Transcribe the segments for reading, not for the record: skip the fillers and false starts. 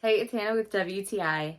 Hey, it's Hannah with WTI.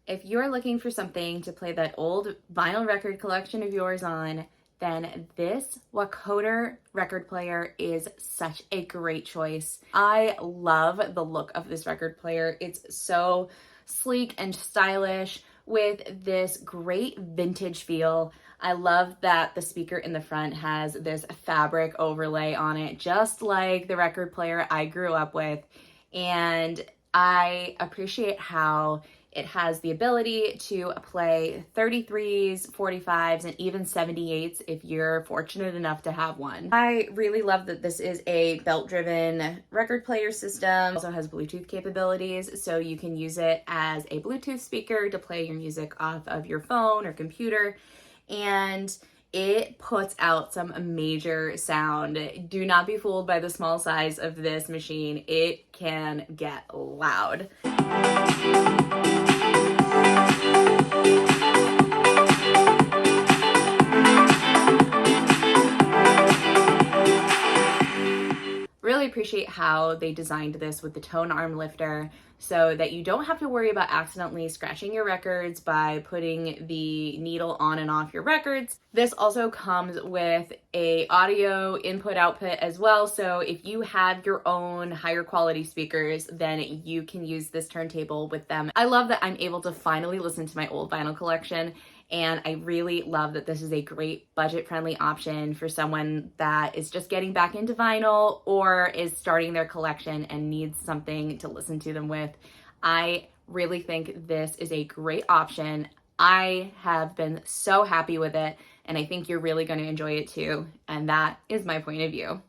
If you're looking for something to play that old vinyl record collection of yours on, then this WOCKODER record player is such a great choice. I love the look of this record player. It's so sleek and stylish with this great vintage feel. I love that the speaker in the front has this fabric overlay on it, just like the record player I grew up with. And I appreciate how it has the ability to play 33s, 45s, and even 78s if you're fortunate enough to have one. I really love that this is a belt-driven record player system. It also has Bluetooth capabilities, so you can use it as a Bluetooth speaker to play your music off of your phone or computer. And it puts out some major sound. Do not be fooled by the small size of this machine. It can get loud. Really appreciate how they designed this with the tone arm lifter so that you don't have to worry about accidentally scratching your records by putting the needle on and off your records. This also comes with a audio input output as well, so if you have your own higher quality speakers, then you can use this turntable with them. I love that I'm able to finally listen to my old vinyl collection, and I really love that this is a great budget-friendly option for someone that is just getting back into vinyl or is starting their collection and needs something to listen to them with. I really think this is a great option. I have been so happy with it, and I think you're really going to enjoy it too. And that is my point of view.